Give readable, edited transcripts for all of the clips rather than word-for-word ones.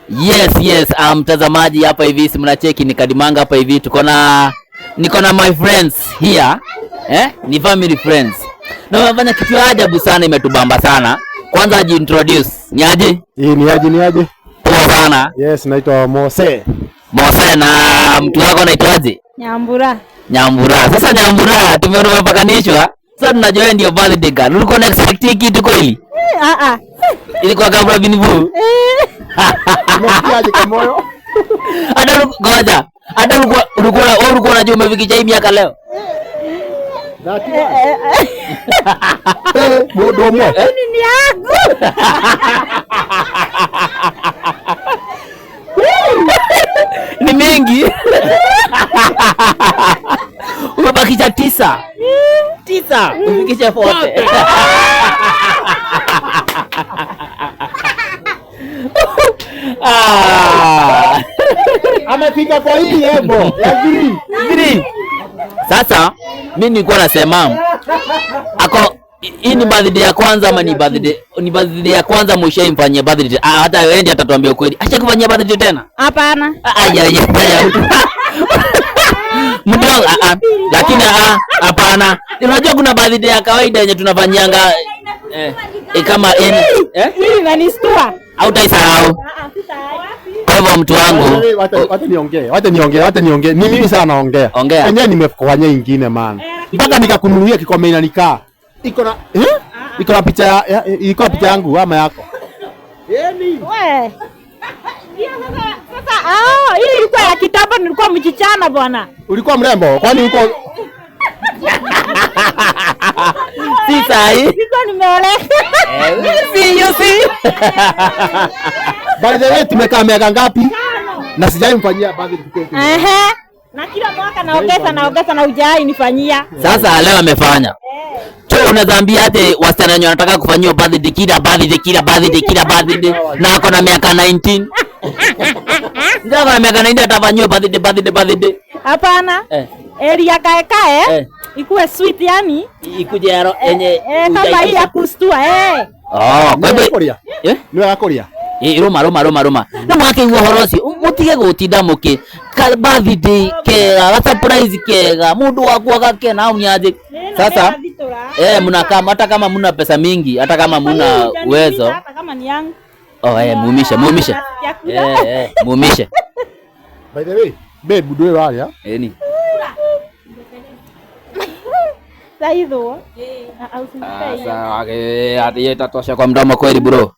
Yes, mtazamaji hapa hivi, si mnacheki ni Kadimanga hapa hivi, niko na my friends here. Ni family friends. Na wamefanya kitu ya ajabu sana, imetubamba sana. Kwanza introduce. Ni aje? Ni aje? Poa sana. Yes, naitwa Mose. Na mtu wako anaitwaje? Nyambura. Sasa Nyambura, tumepakanishwa. Sasa tunajua ndio birthday girl. Ulikuwa na expect kitu kweli? Ilikuwa kabla binivu. Umesikiaje kwa moyo? Ulikuwa unajua umefikisha hii miaka leo? Domo. Ni yangu. Ni mengi. Umebakisha 9. Ufikisha 40. Amefika kwa hii hebo ya green. Sasa mimi nilikuwa nasema hii ni birthday ya kwanza ama ni birthday ya kwanza mshaimfanyia birthday? Hata wewe ndiye atatuambia ukweli. Acha kufanyia birthday tena? Hapana. Mdogo lakini hapana. Unajua kuna birthday ya kawaida yenye tunafanyanga kama Hii inanistua. Au taisahau. Kwa hivyo mtu wangu, wacha niongee. Ni mimi sana naongea. Enyewe nimefanya ingine man. Mpaka nikakununulia kikombe inanikaa. Iko na picha yangu ama yako? Wewe. Sasa hii ilikuwa ya kitambo, nilikuwa mchichana bwana. Ulikuwa mrembo? Kwani uko si sahi? Nilikuwa nimeoleka. By the way, tumekaa miaka ngapi? Na sijaimfanyia birthday. Na kila mwaka naongeza na hujai nifanyia. Sasa leo amefanya. Unadhambia ate wasichana wenye wanataka kufanyia birthday kila birthday na ako na miaka 19. Ndio kwa miaka 19 atafanyia birthday. Hapana. Elia kae. Ikuwe sweet yani. Ikuje yenye kama hii ya kustua kwa hivyo ni yakoria. Roma. Na mwake huo horosi. Mutige gutinda muki. Birthday kega, surprise kega. Mundu wako akakena au niaje? Sasa mnakaa hata kama mna pesa mingi, hata kama mna uwezo. Hata kama ni yangu. Muumishe. Muumishe. By the way, babe budwe wale ni. Saizo. Sasa hadi itatosha kwa mdomo kweli bro.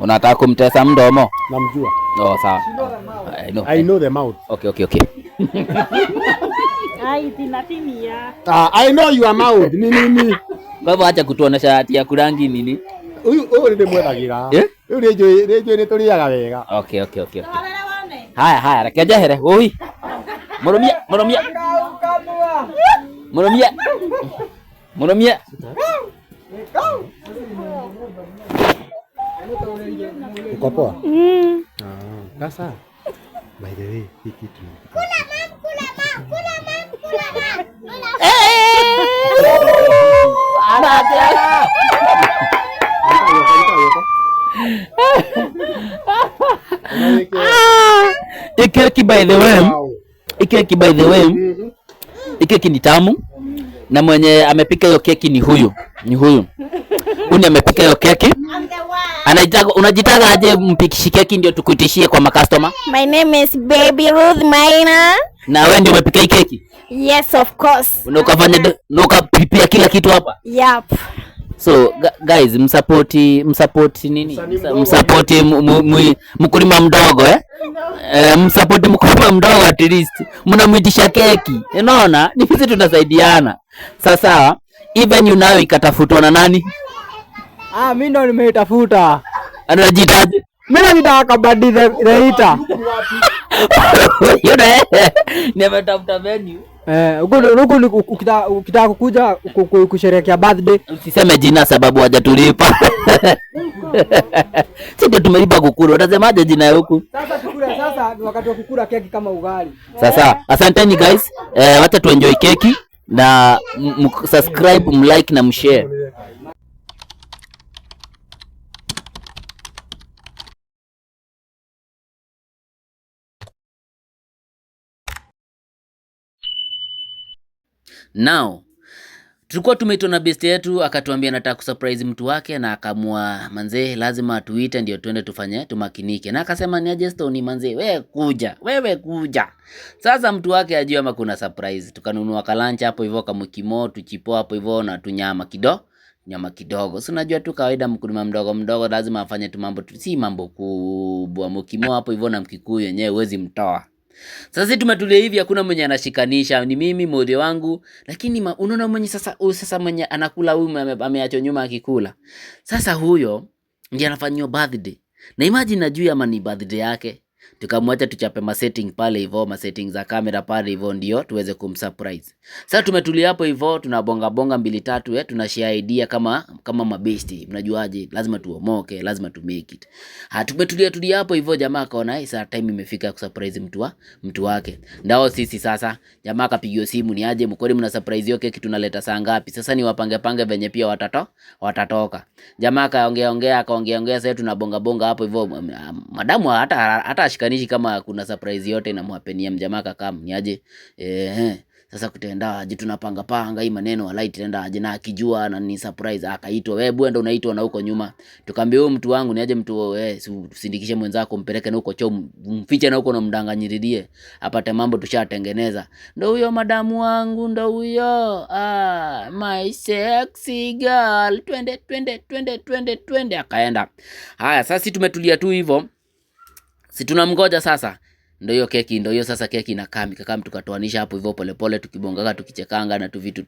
Unataka kumtesa mdomo? Namjua. Sawa. I know the mouth. Okay. I know your mouth. Nini? Kwa hivyo acha kutuonesha ati ya kurangi nini? Huyu ndio mwethagira. Huyu ndio ni tuliaga wega. Okay. Haya, rekeja here. Oi. Moromia. Uko poa? Sasa. By the way, hiki kitu. Kula mam. Ikeki by the way, ikeki ni tamu na mwenye amepika hiyo keki ni huyu. Uni amepika hiyo keki. Unajitaka aje mpikishi keki ndio tukuitishie kwa makastoma? My name is Baby Ruth Maina. Na wewe ndio umepika hii keki? Yes, of course. Unakafanya prepare kila kitu hapa? Yep. So guys, msupport nini? Msupport mkulima mdogo msupport mkulima mdogo at least. Mnamwitisha keki. Unaona? Ni sisi tunasaidiana. Sasa even nayo ikatafutwa na nani? Mimi ndo nimeitafuta. Anajitaje? Mimi nataka badi reita. Nimetafuta venue. Huko ukitaka kukuja kusherehekea birthday. Usiseme jina sababu hajatulipa. Sisi ndio tumelipa kukula. Utasemaje jina huku? Sasa ni wakati wa kukula keki kama ugali. Sasa asanteni guys. Wacha tuenjoy keki na subscribe, mlike na mshare. Now tulikuwa tumeitwa na best yetu, akatuambia nataka kusurprise mtu wake, na akamua manze lazima tuite ndio twende tufanye tumakinike, na akasema ni aje Stone manze, wewe kuja. Sasa mtu wake ajua ama kuna surprise. Tukanunua kalancha hapo hivyo kama kimo tuchipo hapo hivyo na tunyama kidogo. Si unajua tu kawaida mkulima mdogo lazima afanye tu mambo si mambo kubwa. Mkimo hapo hivyo na Mkikuyu yenyewe huwezi mtoa. Sasa tumetulia hivi, hakuna mwenye anashikanisha, ni mimi mode wangu, lakini unaona mwenye sasa mwenye anakula huyu ameachwa nyuma akikula. Sasa huyo ndiye anafanywa birthday. Na imagine najua ama ni birthday yake. Tukamwacha tuchape ma setting pale hivyo, ma settings za kamera pale hivyo ndio tuweze kumsurprise. Sasa tumetulia hapo hivyo, tunabonga mbili tatu tunashare idea kama mabesti. Mnajuaje? Lazima tuomoke, lazima to make it. Tumetulia hapo hivyo, jamaa akaona sasa time imefika kusurprise mtu wake. Ndao sisi sasa, jamaa akapigiwa simu, ni aje mkori mna surprise hiyo keki tunaleta saa ngapi? Sasa ni wapange venye pia watatoka. Jamaa akaongea sasa tunabonga hapo hivyo. Madamu hata ashikanishi kama kuna surprise yote inamwapenia mjamaa kakam ni aje sasa kutenda aje tunapanga hii maneno wala itaenda aje, na akijua na ni surprise akaitwa wewe bwana unaitwa na huko nyuma. Tukamwambia huyo mtu wangu ni aje mtu usindikishe mwenzako mpeleke na huko choo mfiche na huko na mdanganyiridie apate mambo tushatengeneza. Ndio huyo madamu wangu, ndio huyo my sexy girl, twende akaenda. Haya sasa tumetulia tu hivyo. Si tunamgoja sasa. Ndio hiyo keki, ndio hiyo sasa keki na kakam tukatoanisha hapo hivyo polepole tukibongaga tukichekanga na tu vitu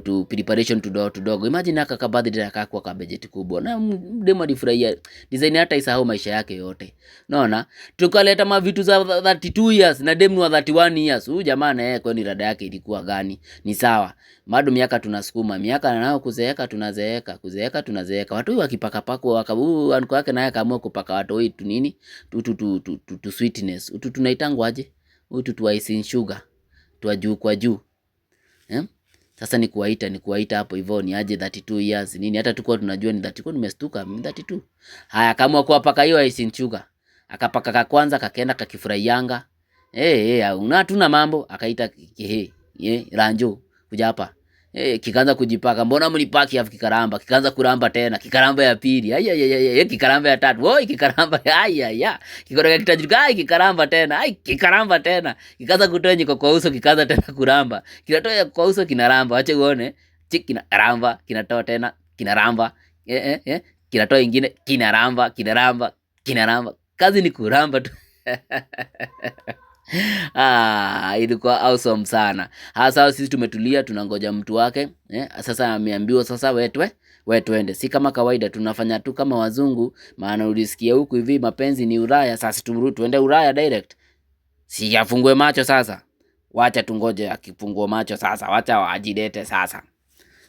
tu preparation tudogo. Imagine aka birthday akakuwa ka budget kubwa. Na demo alifurahia design hata isahau maisha yake yote. Unaona? Tukaleta mavitu za 32 years na demo wa 31 years. Huyu jamaa na yeye kwani rada yake ilikuwa gani? Ni sawa. Bado miaka tunasukuma, miaka nao kuzeeka tunazeeka. Watu wakipaka wakabu anko yake naye akaamua kupaka watu wetu nini? Tu sweetness. Tunaitangwa aje? Tu icing sugar. Tu kwa juu. Sasa ni kuwaita hapo hivyo ni aje 32 years nini, hata tukua tunajua ni 32, nimestuka 32. Haya kama kuwapaka hiyo icing sugar. Akapaka kwanza kakaenda kakifurahianga. Tuna mambo akaita Ranjo kuja hapa. Kikaanza kujipaka, mbona mlipaki afu kikaramba, kikaanza kuramba tena, kikaramba ya pili, kikaramba ya tatu, kikaramba, kikoroga kitajirika, kikaramba tena, kikaramba tena, kikaanza kutoa nyiko kwa uso, kikaanza tena kuramba, kinatoa kwa uso kinaramba, acha uone, kinaramba, kinatoa tena, kinaramba, kinatoa ingine, kinaramba, kazi ni kuramba tu. Ilikuwa awesome sana. Sasa sisi tumetulia tunangoja mtu wake. Sasa ameambiwa sasa wewe twende. Si kama kawaida tunafanya tu kama wazungu, maana ulisikia huku hivi mapenzi ni Ulaya. Sasa tuende Ulaya direct. Si afungue macho sasa. Wacha tungoje akifungue macho sasa. Wacha waajidete sasa.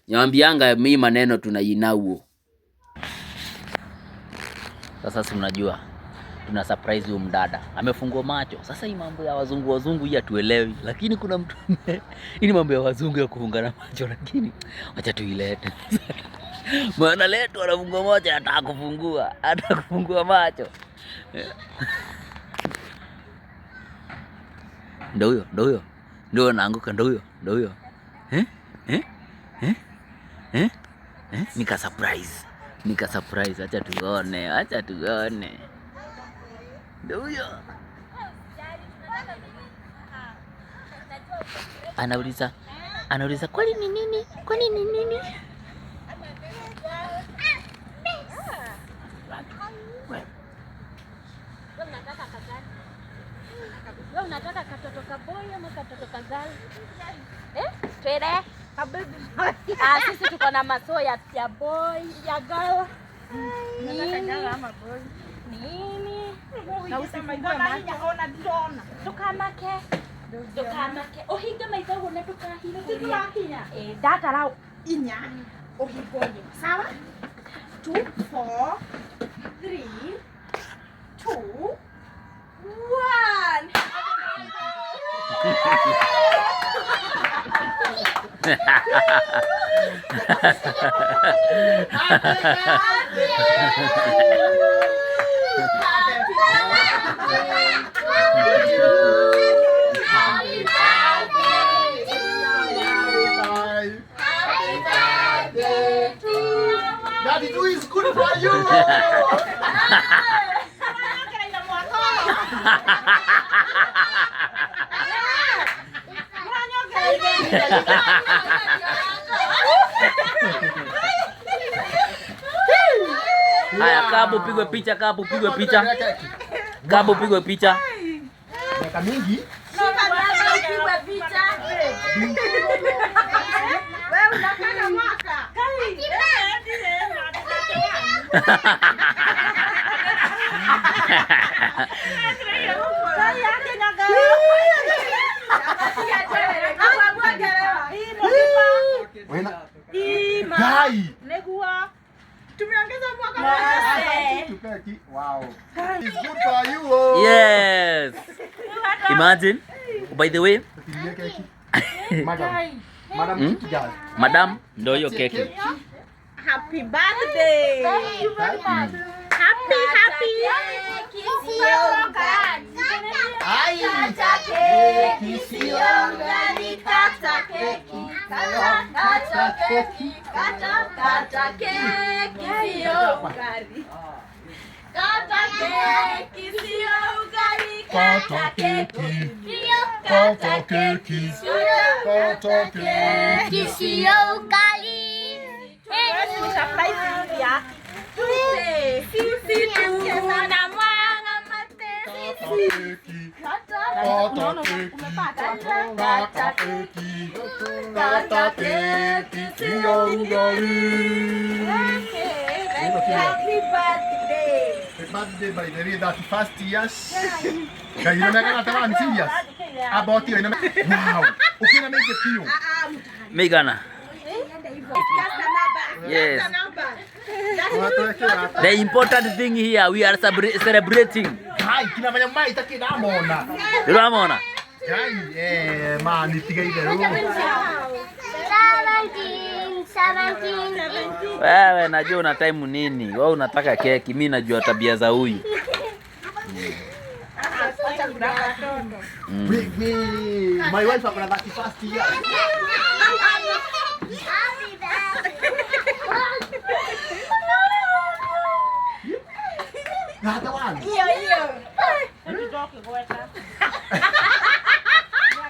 Niambianga mimi maneno tunainauo. Sasa si unajua tuna surprise huyo mdada. Amefungua macho. Sasa hii mambo ya wazungu hii hatuelewi. Lakini kuna mtu hii ni mambo ya wazungu ya kufungana macho, lakini acha tuilete. Maana letu anafungua macho hata kufungua macho. Ndio huyo. Ndio naanguka ndio huyo. Nika surprise. Acha tuone. Ndio huyo. Anauliza kwani ni nini? Wewe unataka katoto ka boy ama katoto ka girl? Twende. Sisi tuko na masoya ya boy, ya girl. Unataka girl ama boy? Nini? Na usifungue macho ona dona. Tukamake. Ohinga maitho wona tukahinya. Tukahinya. Data lao inya. Ohigonye. Sawa? 2 4 3 2 1. birthday to you. Daddy do is good for you. Haya, Kabu pigwe picha, Kabu pigwe picha. Kabu pigwe picha. Miaka mingi. Pigwe picha. Wewe unakana mwaka. Gai. Negua. Tumeongeza mwaka mmoja. Wow. It's good for you. Oh. Yes. Imagine. By the way, Madam, Madam, ndio hiyo keki. Happy birthday. Happy. Birthday by the way that first years. Guys, you know I'm not serious. About you, wow. Okay, na make you. Megana. Yes. The important thing here, we are celebrating. Hai, kinafanya mai takidamona. Ramona. Hai, man, nitigaide roho. 17. Wewe najua una time nini? Wewe unataka keki, mimi najua tabia za huyu. My wife akona 31st year. Hata wani.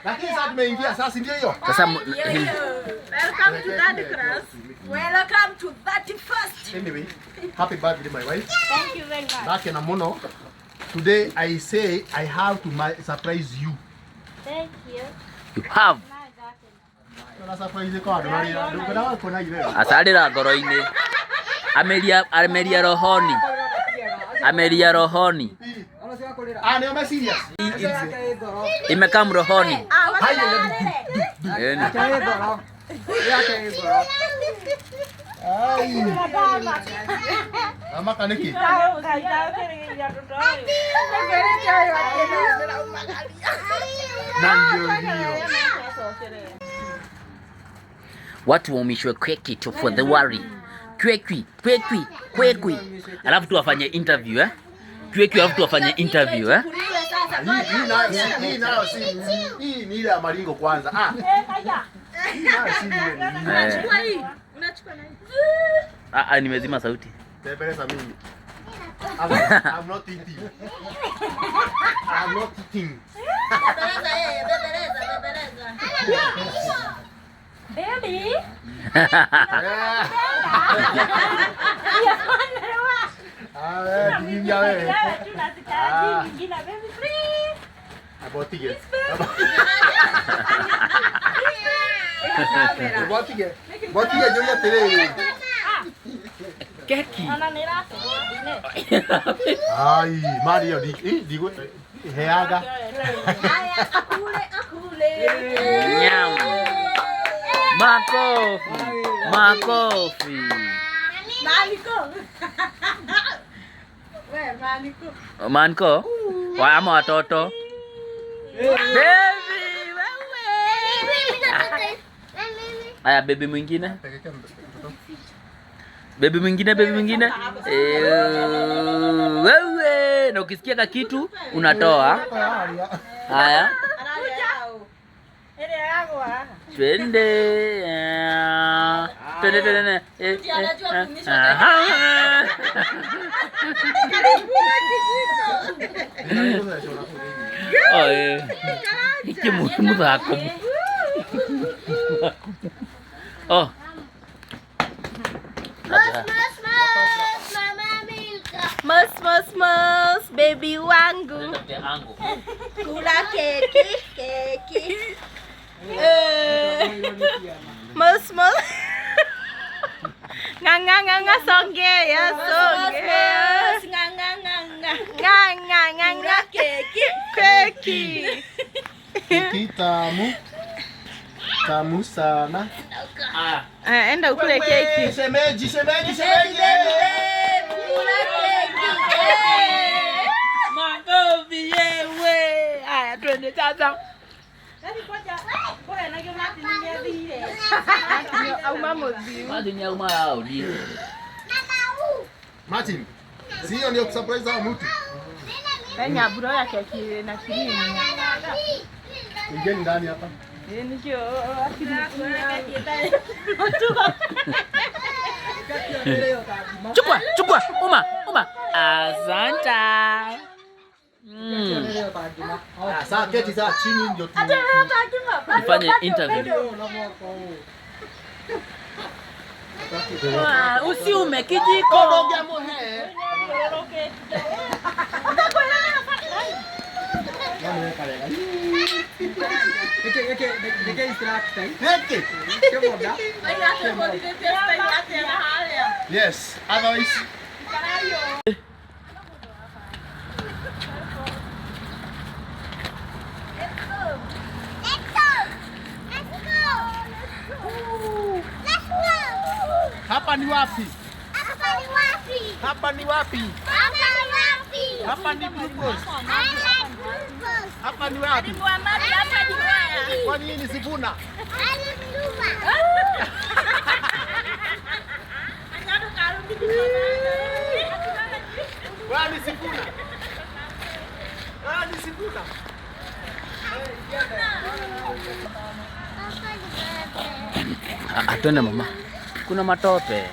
Lakini sasa tumeingia sasa ndio hiyo. Sasa Welcome to that class. Welcome to 31st. Anyway, happy birthday my wife. Thank you very much. Back in a mono. Today I say I have to surprise you. Thank you. you have. Tuna surprise kwa ndo ndio wako na ile. Asalira ngoro-ini. Ameria rohoni. Ameria rohoni. Ah, ni serious. Imekam rohoni. Ai. Mama kaniki. Watu waumishwe keki tu for the worry. Kwekwi. Alafu tu wafanye interview Kwekwi alafu tu wafanye interview Hii ni ile ya maringo kwanza. Unachukua hii. Unachukua na hii. Nimezima sauti. Tembeleza mimi. I'm not eating. Baby. Keki. Ai, Mario digo heaga. Nyam. Makofi. Manko. Ama watoto. Baby, wewe. Aya, baby mwingine. Baby mwingine. Wewe, na ukisikia kitu unatoa. Haya. Twende. Twende. Iki muthako. Oh. Mos, baby wangu. Kula keki. Mos. Nganga songea. Nganga keki. Keki tamu sana. Enda ukule keki. Shemeji. Makofi yewe. Haya twende sasa. Martin, sio ndio kusurprise hao mtu? Kenya bro ya keki na cream. Ingieni ndani hapa. Nikio Chukua. Uma. Asanta. Sasa keti za chini ndio tu. Fanye interview. Usiume kijiko. Koroga mohe. Yes, otherwise hapa ni wapi? Hapa ni glucose. Hapa ni wapi? Kwa nini Sifuna? Kwani Sifuna? Atwende mama. Kuna matope.